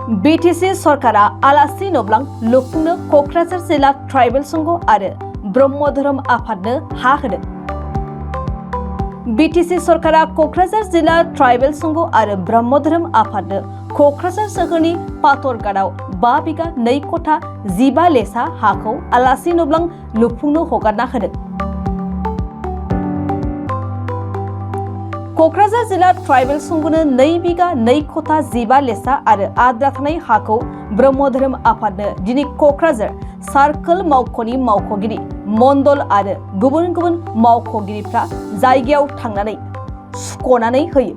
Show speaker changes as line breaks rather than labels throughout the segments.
BTC सरकारा आलासि नब्लां लुफुंनो कक्राझार जिल्ला ट्राइबेल संघ आरो ब्रह्म धोरोम आफादनो हा होदों। बीटीसी सरकारा कक्राझार जिल्ला ट्राइबेल संघ आरो ब्रह्म धोरोम आफादनो कक्राझार सोहोरनि पातरघाटआव 5 बिघा 2 कथा 15 लेसा हाखौ आलासि नब्लां लुफुंनो हगारना होदों। कक्राझार जिल्ला ट्राइबेल संघनो 2 बिघा 2 कथा 15 लेसा आरो आद्रा थानाय हाखौ ब्रह्म धोरोम आफादनो दिनै कक्राझार सार्कोल मावख'नि मावख'गिरि मण्डल आरो गुबुन गुबुन मावख'गिरिफ्रा जायगायाव थांनानै सुख'नानै होयो।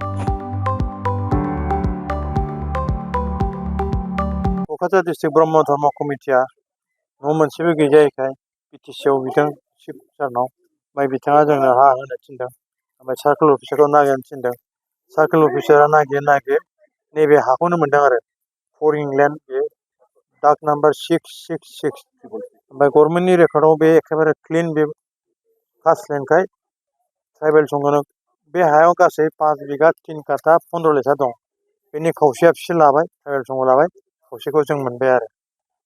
कक्राझार डिस्ट्रिक्ट ब्रह्म धर्म कमिटिया न' मोनसेबो गैजायैखाय बिटिसिआव बिथां चिफ सारनाव ओमफ्राय बिथाङा जोंनो हा होनो थिनदों। ओमफ्राय सार्कोल अफिसारखौ नागिरनो थिनदों। सार्कोल अफिसारा नागिर नैबे हाखौनो मोनदों आरो फरिं लेन्ड, बे डाक नाम्बार 666। ओमफ्राय गभर्नमेन्टनि रेकर्डआव बे एखेबारे क्लिन, बे फार्स्ट लेन्डखाय ट्राइबेल संघनो बे हायाव गासै 5 बिघा 3 कथा 15 लेसा दं। बेनि खावसेया बिसोर लाबाय, ट्राइबेल संघ लाबाय, खावसेखौ जों मोनबाय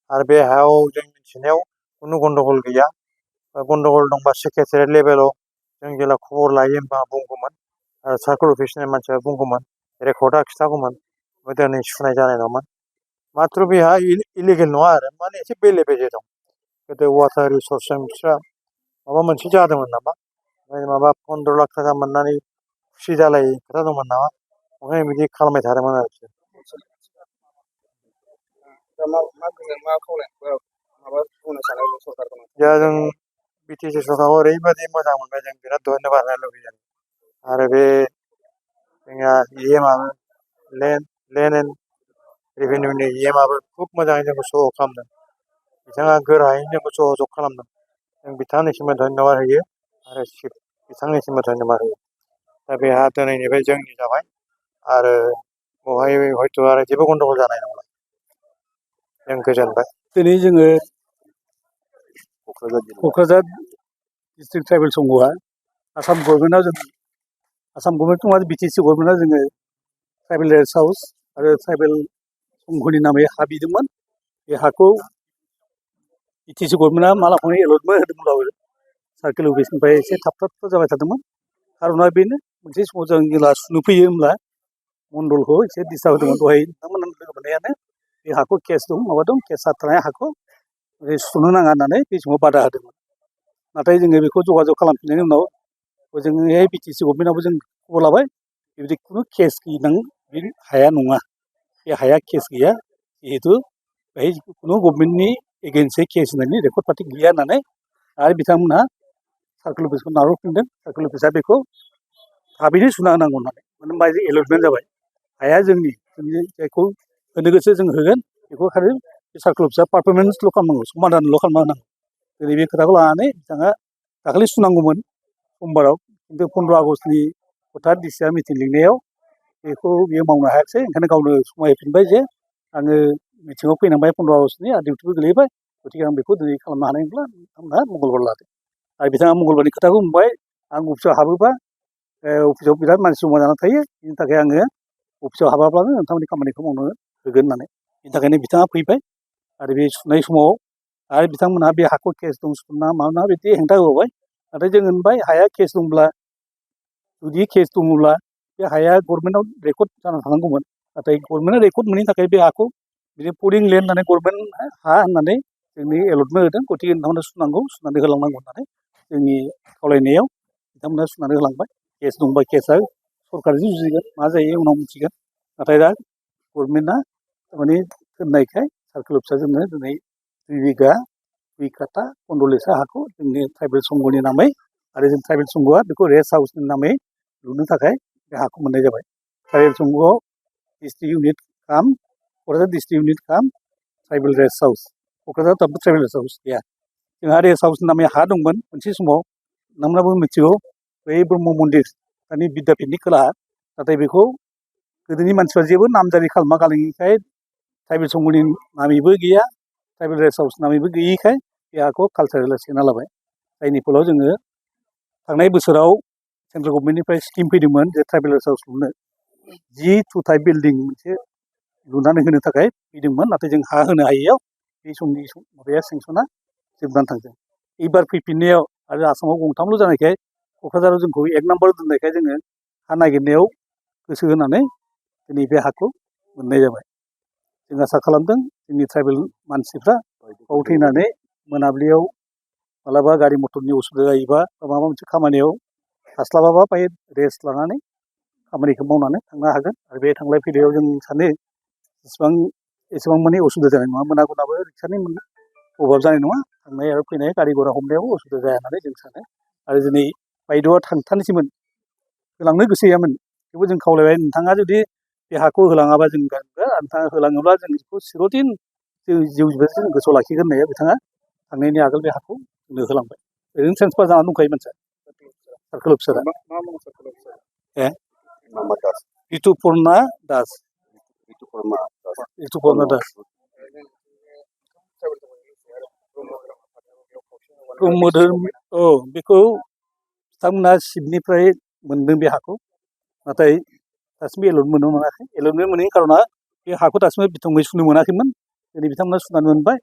आरो बे हायाव जों मिथिनायाव खुनु गन्डगल गैया। गन्डगल दंबा सेक्रेटारियेट लेभेलाव जों जेला खबर लायो होनबा बुंगौमोन आरो सार्कोल अफिसनि मानसिया बुंगौमोन, रेकर्डआ खिथागौमोन, दिनै सुनाय जानाय नङामोन। माथ्र बे हा इलिगेल नङा आरो माने एसे बेले बेजे दं। गोदो वाटार रिसर्सजों बिस्रा माबा मोनसे जादोंमोन नामा, माबा 15 लाख थाखा मोननानै खुसि जालायै खोथा दंमोन नामा, ओंखायनो बिदि खालामबाय थादोंमोन आरोखि। दा जों बिटिसि सरकारखौ ओरैबायदि मोजां मोनबाय, जों बिराद धन्यबाद होनो लुबैदों। आरो बे जोंहा इएमआबो लेन्ड एन्ड रेभिनिउनि इएमआबो खुब मोजाङै जोंखौ सह खालामदों। बिथाङा गोरायैनो जोंखौ सहजग खालामदों। जों बिथांनिसिमबो धन्यबाद होयो आरो बिथांनिसिमबो धन्यबाद होयो। दा बे हा दिनैनिफ्राय जोंनि जाबाय आरो बेवहाय हयथ' आरो जेबो गन्डगल जानाय नंला। जों गोजोनबाय।
दिनै जोङो क'क्राझार डिस्ट्रिक्ट ट्राइबेल संघआ आसाम गभर्नमेन्ट नङा, बिटिसि गभर्नमेन्टआ जोङो ट्राइबेल रेस्ट हाउस आरो ट्राइबेल संघनि नामै हा बिदोंमोन। बे हाखौ बिटिसि गभर्नमेन्टआ मालाखौनो एलटमेन्ट होदोंमोनब्लाबो सार्कोल अफिसनिफ्राय एसे थाब जाबाय थादोंमोन। खार'ना बेनो, मोनसे समाव जों जेब्ला सुनो फैयो होमब्ला मण्डलखौ एसे डिस्टार्ब होदोंमोन। दहाय नोंथांमोनहा लोगो मोननायानो बे हाखौ केस दं, माबा दं, केस थानाय हाखौ सुनो नाङा होननानै बे समाव बादा होदोंमोन। नाथाय जोङो बेखौ जगाजग खालामफिननायनि उनाव जोङो बिटिसि गभर्नमेन्टआवबो जों खबर लाबाय, बेबायदि खुनु केस गोनां बे हाया नङा, बे हाया केस गैया, जिहेतु बेहाय खुनु गभर्नमेन्टनि एगेन्स्टै केस होनायनि रेकर्ड पार्टि गैया होननानै आरो बिथांमोनहा सार्कोल अफिसखौ नारहरफिनदों। सार्कोल अफिसा बेखौ थाबैनो सुना होनांगौ होननानै, मानो होनबा एलटमेन्ट जाबाय। हाया जोंनि जायखौ होनो गोसो जों होगोन, बेखौ खालि सार्कोल अफिसा पारफरमेन्सल' खालामनांगौ, समाधानल' खालामना होनांगौ। दिनै बे खोथाखौ लानानै बिथाङा दाखालि सुनांगौमोन समबाराव, खिन्थु 15 आगष्टनि हथात डिसिआ मिटिं लिंनायाव बेखौ बियो मावनो हायाखिसै। ओंखायनो गावनो समाय होफिनबाय जे आङो मिटिङाव फैनांबाय 15 आगष्टनि आरो डिउटिबो गोलैबाय, गतिके आं बेखौ दिनै खालामनो हानाय नंला, नोंथांमोनहा मंगलबार लादो। आरो बिथाङा मंगलबारनि खोथाखौ बुंबाय, आं अफिसाव हाबोबा अफिसाव बिराद मानसि जमा जानानै थायो, बिनि थाखाय आङो अफिसाव हाबाब्लानो नोंथांमोननि खामानिखौ मावनो होगोन होननानै। बिनि थाखायनो बिथाङा फैबाय आरो बे सुनाय समाव आरो बिथांमोनहा बे हाखौ केस दं सुना माना बिदि हेंथा होबाय। नाथाय जों होनबाय, हाया केस दंब्ला, जुदि केस दङब्ला बे हाया गभर्नमेन्टआव रेकर्ड जाना थानांगौमोन। नाथाय गभर्नमेन्टआ रेकर्ड मोनैनि थाखाय बे हाखौ बिदि फरिं लेन्ड होननानै गभर्नमेन्ट हा होननानै जोंनि एलटमेन्ट होदों। गतिके नोंथांमोना सुनांगौ, सुनानै होलांनांगौ होननानै जोंनि खावलायनायाव बिथांमोना सुनानै होलांबाय। केस दंबा केसआ सरकारजों जुजिगोन, मा जायो उनाव मिथिगोन। नाथाय दा गभर्नमेन्टआ माने होननायखाय सार्कोल अफिसा जोंनो दिनै 2 बिघा 2 कथा 15 लेसा हाखौ जोंनि ट्राइबेल संघनि नामै आरो जों ट्राइबेल संघआ बेखौ रेस्ट हाउसनि नामै लुनो थाखाय बे हाखौ मोननाय जाबाय। ट्राइबेल संघआव डिस्ट्रिक्ट इउनिट काम, क'क्राझार डिस्ट्रिक्ट इउनिट काम ट्राइबेल रेस्ट हाउस, क'क्राझार दाबो ट्राइबेल रेस्ट हाउस गैया। जोंहा रेस्ट हाउसनि नामै हा दंमोन मोनसे समाव, नोंथांमोनाबो मिथिगौ, बै ब्रह्म मन्दिर दानि बिद्यापिटनि खोलाहा। नाथाय बेखौ गोदोनि मानसिफ्रा जेबो नामजारि खालामना गालाङिखाय ट्राइबेल संघनि नामैबो गैया, ट्राइबेल रेस्ट हाउस नामैबो गैयिखाय बे हाखौ कालचारेल सेना लाबाय। जायनि फलाव जोङो थांनाय बोसोराव सेन्ट्रेल गभर्नमेन्टनिफ्राय स्किम फैदोंमोन जे ट्राइबेल रेस्ट हाउस लुनो 10 बिल्डिं मोनसे लुनानै होनो थाखाय फैदोंमोन नाथाय जों हा होनो हायैयाव बे समनि माबाया सेंसना जोबनानै थांदों एबार फैफिननायाव आरो आसामाव गंथामल' जानायखाय क'क्राझाराव जोंखौ एक नाम्बाराव दोननायखाय जोङो हा नागिरनायाव गोसो होनानै दिनै बे हाखौ मोननाय जाबाय जों आसा खालामदों जोंनि ट्राइबेल मानसिफ्रा बाव थैनानै मोनाबिलियाव मालाबा गारि मथरनि उसुबिदा जायोबा बा माबा मोनसे खामानियाव हास्लाबाबा बाहाय रेस्ट लानानै खामानिखौ मावनानै थांनो हागोन आरो बे थांलाय फैलायाव जों सानो एसेबां माने उसुबिदा जानाय नङा मोनागुनाबो रिक्सानि अभाब जानाय नङा थांनाय आरो फैनाय गारि घरा हमनायाव उसुबिदा जाया होननानै जों सानो आरो दिनै बायद'आ थांथारनोसैमोन होलांनो गोसो गैयामोन थेवबो जों खावलायबाय नोंथाङा जुदि बे हाखौ होलाङाबा जों नोंथाङा होलाङोब्ला जों बेखौ चिर'दिन जिउ जों गोसोआव लाखिगोन होननाया बिथाङा थांनायनि आगोल बे हाखौ जोंनो होलांबाय ओरैनो ट्रेन्सफार जानानै दंखायो मानसिया सार्कोल अफिसारा ए रितुपर्ना दास रितुपर्ना दास ब्रह्म धोरोम औ बेखौ बिथांमोना शिबनिफ्राय मोनदों बे हाखौ नाथाय दासिमबो एलटमेन्ट मोनाखै एलटमेन्ट मोनैनि खार'ना बे हाखौ दासिमबो बिथंङै सुनो मोनाखैमोन दिनै बिथांमोना सुनानै मोनबाय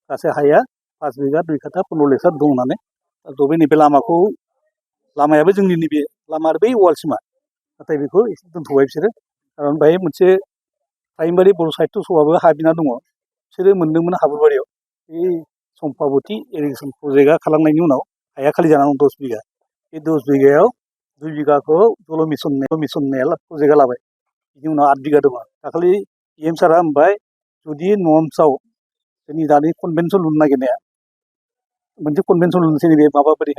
गासै हाया 5 बिघा 2 काठा 15 लेखार दं होननानै बे नैबे लामायाबो जोंनि नैबे लामा आरो बै वालसिमा नाथाय बेखौ एसे दोनथ'बाय बिसोरो खारन बेहाय मोनसे प्राइमारि बर' साहित्य सभाबो हा बिना दङ बिसोरो मोनदोंमोन हाबुरबारियाव बे सम्पाबति इरिगेसन प्रजेक्टआ खालामनायनि उनाव हाया खालि जानानै दं 10 बिघा बे 10 बिघायाव 2 बिघाखौ जल मिसन प्रजेक्टआ लाबाय बिनि उनाव 8 बिघा दङ दाखालि EM सारा होनबाय जुदि नर्म्सआव जोंनि दानि कनभेनसन लुनो नागिरनाया मोनसे कनभेनसन लुनोसै नैबे माबाबायदि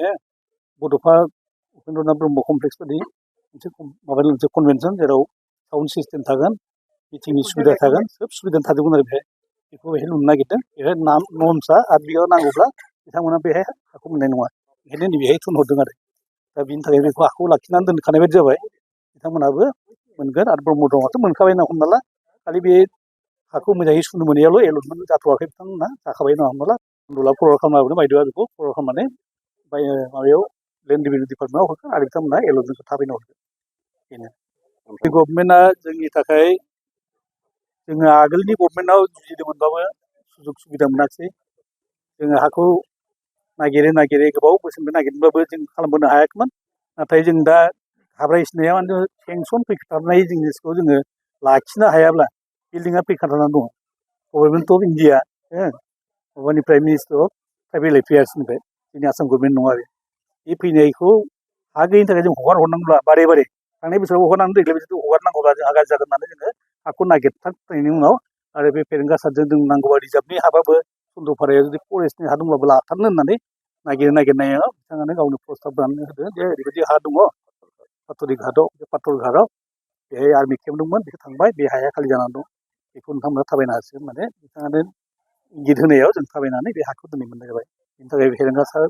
बड'फा उपेन्द्रनाथ ब्रह्म कमप्लेक्स बायदि मोनसे कनभेनसन जेराव साउन्ड सिस्टेम थागोन मिटिंनि सुबिदा थागोन सोब सुबिदा थाजोबगोन आरो बेहाय बेखौ बेहाय लुनो नागिरदों बेहाय नर्म्सआ 8 बिघा नांगौब्ला बिथांमोना बेहाय हाखौ मोननाय नङा ओंखायनो नैबेहाय थुनहरदों आरो दा बिनि थाखाय बेखौ हाखौ लाखिनानै दोनखानाय बायदि जाबाय बिथांमोनाबो मोनगोन आरो ब्रह्म दंआथ' मोनखाबाय होनना हमना ला खालि बे हाखौ मोजाङै सुनो मोनैयावल' एलटमेन्ट जाथ'वाखै बिथांमोना जाखाबाय होनना हमना ला उन्दुला फरवार्ड खालामना होदों बायद'आ बेखौ फरवार्ड खालामनानै माबायाव लेन्ड रेभिनिउ डिपार्टमेन्टआव हरगोन आरो बिथांमोना एलटमेन्टखौ थाबैनो हरगोन बेनो ओमफ्राय गभर्नमेन्टआ जोंनि थाखाय जोङो आगोलनि गभर्नमेन्टआव जुजिदोंमोनबाबो सुजुग सुबिदा मोनाखिसै जोङो हाखौ नागिरै गोबाव बोसोरनिफ्राय नागिरदोंब्लाबो जों खालामबोनो हायाखैमोन नाथाय जों दा हाब्रायसिनाया माने सेंसन फैखाथारनाय जिनिसखौ जोङो लाखिनो हायाब्ला बिल्डिंआ फैखाथारनानै दङ गभर्नमेन्ट अफ इन्डिया माबानि प्राइम मिनिस्टार अफ ट्राइबेल एफेयार्सनिफ्राय जोंनि आसाम गभर्नमेन्ट नङा आरो बे फैनायखौ हा गैयिनि थाखाय जों हगारहरनांगौब्ला बारे थांनाय बोसोराव हगारनानै देग्लाय बोसोराव हगारनांगौब्ला जोंहा गाज्रि जागोन होननानै जोङो हाखौ नागिरथारनायनि उनाव आरो बे फेरेंगा सारजों जों नांगौबा रिजार्भनि हाबाबो सन्दरपारायाव जुदि फरेस्टनि हा दंब्लाबो लाथारनो होननानै नागिरनायाव बिथाङानो गावनो प्रस्ताब बानायना होदों जे ओरैबायदि हा दङ पाटरि घाटआव बे पाटर घाटआव बेहाय आर्मि केम्प दंमोन बेखौ थांबाय बे हाया खालि जानानै दं बेखौ नोंथांमोना थाबायनो हासिगोन होननानै बिथाङानो इंगित होनायाव जों थाबायनानै बे हाखौ दिनै मोननाय जाबाय बेनि थाखाय फेरेंगा सार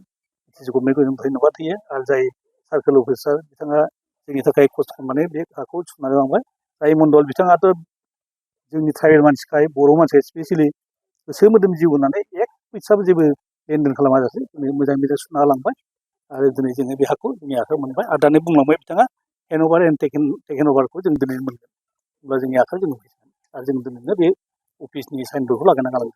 गभर्नमेन्टखौ जों धन्यबाद होयो आरो जाय सार्कोल अफिसार बिथाङा जोंनि थाखाय खस्थ' खालामनानै बे हाखौ सुनानै लांबाय जाय मण्डल बिथाङाथ' जोंनि ट्राइबेल मानसिखाय बर' मानसिया स्पेसियेलि गोसो मोदोम जिउ होनानै एक फैसाबो जेबो लेनदेन खालामाजासे मोजाङै मोजां सुना लांबाय आरो दिनै जोङो बे हाखौ जोंनि आखाइयाव मोनबाय आरो दानि बुंलांबाय बिथाङा हेन्ड अभार एन्ड टेकेन अभारखौ जों दिनै मोनगोन अब्ला जोंनि आखाइयाव जों फैगोन आरो जों दिनैनो बे अफिसनि साइनबर्डखौ लागायना गालांगोन